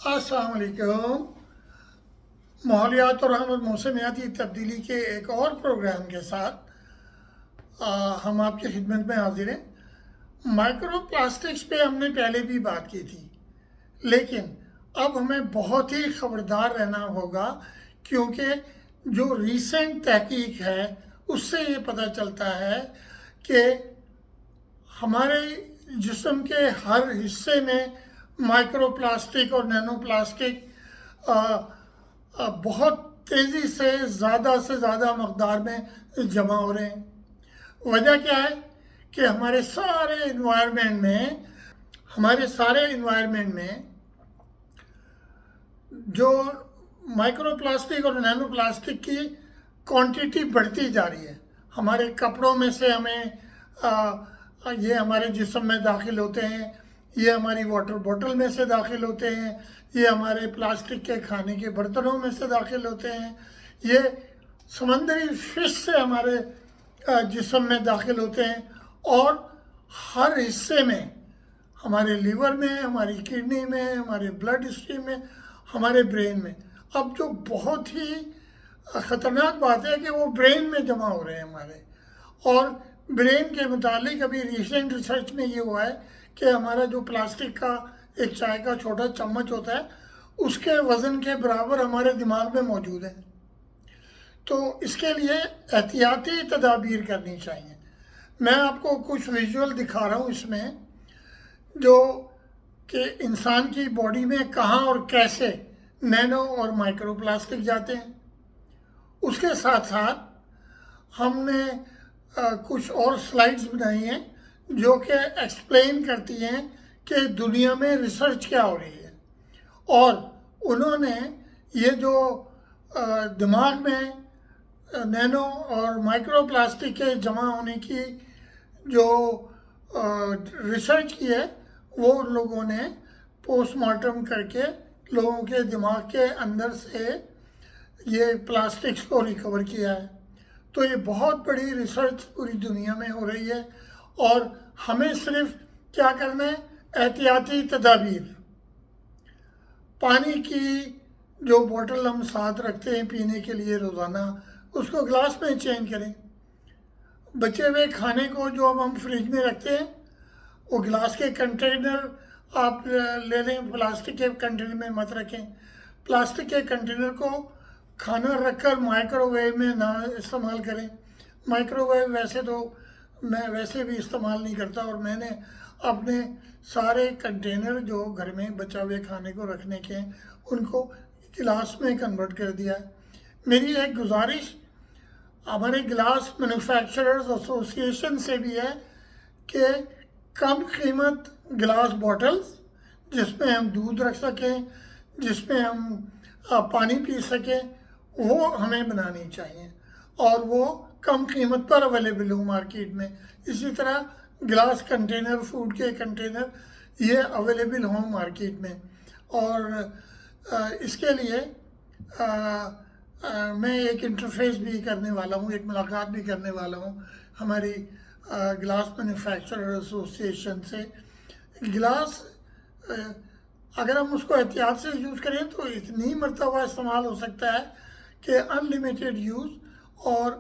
السلام علیکم۔ ماحولیات اور موسمیاتی تبدیلی کے ایک اور پروگرام کے ساتھ ہم آپ کی خدمت میں حاضر ہیں۔ مائکرو پلاسٹکس پہ ہم نے پہلے بھی بات کی تھی، لیکن اب ہمیں بہت ہی خبردار رہنا ہوگا، کیونکہ جو ریسنٹ تحقیق ہے اس سے یہ پتہ چلتا ہے کہ ہمارے جسم کے ہر حصے میں مائکرو پلاسٹک اور نینو پلاسٹک بہت تیزی سے زیادہ مقدار میں جمع ہو رہے ہیں۔ وجہ کیا ہے کہ ہمارے سارے انوائرمنٹ میں جو مائکرو پلاسٹک اور نینو پلاسٹک کی کوانٹیٹی بڑھتی جا رہی ہے۔ ہمارے کپڑوں میں سے ہمیں یہ ہمارے جسم میں داخل ہوتے ہیں، یہ ہماری واٹر بوٹل میں سے داخل ہوتے ہیں، یہ ہمارے پلاسٹک کے کھانے کے برتنوں میں سے داخل ہوتے ہیں، یہ سمندری فش سے ہمارے جسم میں داخل ہوتے ہیں، اور ہر حصے میں، ہمارے لیور میں، ہماری کڈنی میں، ہمارے بلڈ اسٹریم میں، ہمارے برین میں۔ اب جو بہت ہی خطرناک بات ہے کہ وہ برین میں جمع ہو رہے ہیں ہمارے، اور برین کے متعلق ابھی ریسنٹ ریسرچ میں یہ ہوا ہے کہ ہمارا جو پلاسٹک کا ایک چائے کا چھوٹا چمچ ہوتا ہے، اس کے وزن کے برابر ہمارے دماغ میں موجود ہے۔ تو اس کے لیے احتیاطی تدابیر کرنی چاہیے۔ میں آپ کو کچھ ویژول دکھا رہا ہوں اس میں، جو کہ انسان کی باڈی میں کہاں اور کیسے نینو اور مائکرو پلاسٹک جاتے ہیں۔ اس کے ساتھ ساتھ ہم نے کچھ اور سلائیڈز بنائی ہیں جو کہ ایکسپلین کرتی ہیں کہ دنیا میں ریسرچ کیا ہو رہی ہے، اور انہوں نے یہ جو دماغ میں نینو اور مائکرو پلاسٹک کے جمع ہونے کی جو ریسرچ کی ہے، وہ ان لوگوں نے پوسٹ مارٹم کر کے لوگوں کے دماغ کے اندر سے یہ پلاسٹکس کو ریکور کیا ہے۔ تو یہ بہت بڑی ریسرچ پوری دنیا میں ہو رہی ہے، اور ہمیں صرف کیا کرنا ہے؟ احتیاطی تدابیر۔ پانی کی جو بوٹل ہم ساتھ رکھتے ہیں پینے کے لیے روزانہ، اس کو گلاس میں چینج کریں۔ بچے ہوئے کھانے کو جو اب ہم فریج میں رکھتے ہیں، وہ گلاس کے کنٹینر آپ لے لیں، پلاسٹک کے کنٹینر میں مت رکھیں۔ پلاسٹک کے کنٹینر کو کھانا رکھ کر مائکرو ویو میں نہ استعمال کریں۔ مائکرو ویو ویسے تو میں ویسے بھی استعمال نہیں کرتا، اور میں نے اپنے سارے کنٹینر جو گھر میں بچا ہوئے کھانے کو رکھنے کے ہیں ان کو گلاس میں کنورٹ کر دیا ہے۔ میری ایک گزارش ہمارے گلاس مینوفیکچررز ایسوسی ایشن سے بھی ہے کہ کم قیمت گلاس بوٹلز جس میں ہم دودھ رکھ سکیں، جس میں ہم پانی پی سکیں، وہ ہمیں بنانی چاہیے، اور وہ کم قیمت پر اویلیبل ہوں مارکیٹ میں۔ اسی طرح گلاس کنٹینر، فوڈ کے کنٹینر، یہ اویلیبل ہوں مارکیٹ میں۔ اور اس کے لیے میں ایک انٹرفیس بھی کرنے والا ہوں، ایک ملاقات بھی کرنے والا ہوں ہماری گلاس مینوفیکچرر ایسوسی ایشن سے۔ گلاس اگر ہم اس کو احتیاط سے یوز کریں تو اتنی مرتبہ استعمال ہو سکتا ہے کہ ان لمیٹیڈ یوز، اور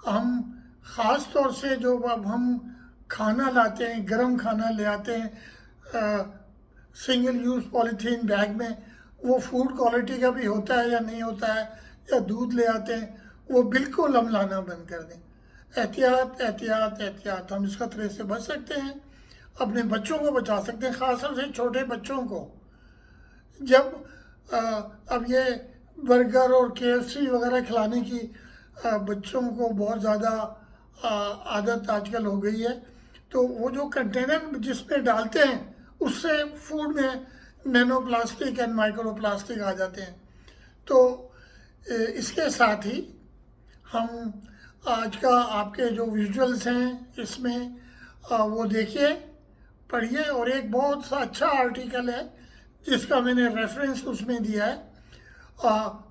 ہم خاص طور سے جو اب ہم کھانا لاتے ہیں، گرم کھانا لے آتے ہیں سنگل یوز پولیتھین بیگ میں، وہ فوڈ کوالٹی کا بھی ہوتا ہے یا نہیں ہوتا ہے، یا دودھ لے آتے ہیں، وہ بالکل ہم لانا بند کر دیں۔ احتیاط احتیاط احتیاط، ہم اس خطرے سے بچ سکتے ہیں، اپنے بچوں کو بچا سکتے ہیں، خاص طور سے چھوٹے بچوں کو۔ جب اب یہ برگر اور KFC وغیرہ کھلانے کی بچوں کو بہت زیادہ عادت آج کل ہو گئی ہے، تو وہ جو کنٹینر جس میں ڈالتے ہیں اس سے فوڈ میں nano plastic and micro plastic آ جاتے ہیں۔ تو اس کے ساتھ ہی ہم آج کا آپ کے جو ویژولز ہیں اس میں وہ دیکھیے، پڑھیے، اور ایک بہت سا اچھا آرٹیکل ہے جس کا میں نے ریفرنس اس میں دیا ہے،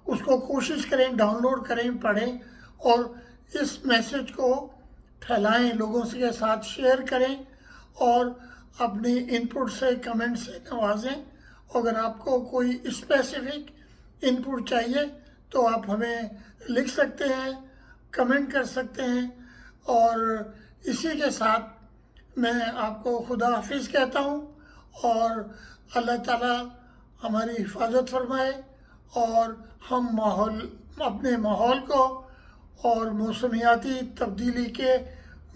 اس کو کوشش کریں، ڈاؤن لوڈ کریں، پڑھیں، اور اس میسج کو پھیلائیں، لوگوں کے ساتھ شیئر کریں، اور اپنی ان پٹ سے، کمنٹ سے نوازیں، اگر آپ کو کوئی اسپیسیفک ان پٹ چاہیے تو آپ ہمیں لکھ سکتے ہیں، کمنٹ کر سکتے ہیں، اور اسی کے ساتھ میں آپ کو خدا حافظ کہتا ہوں، اور اللہ تعالیٰ ہماری حفاظت فرمائے، اور ہم اپنے ماحول کو اور موسمیاتی تبدیلی کے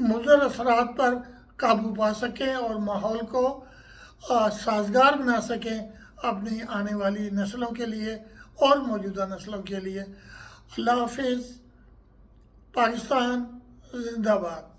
مضر اثرات پر قابو پا سکیں، اور ماحول کو سازگار بنا سکیں اپنی آنے والی نسلوں کے لیے اور موجودہ نسلوں کے لیے۔ اللہ حافظ۔ پاکستان زندہ باد۔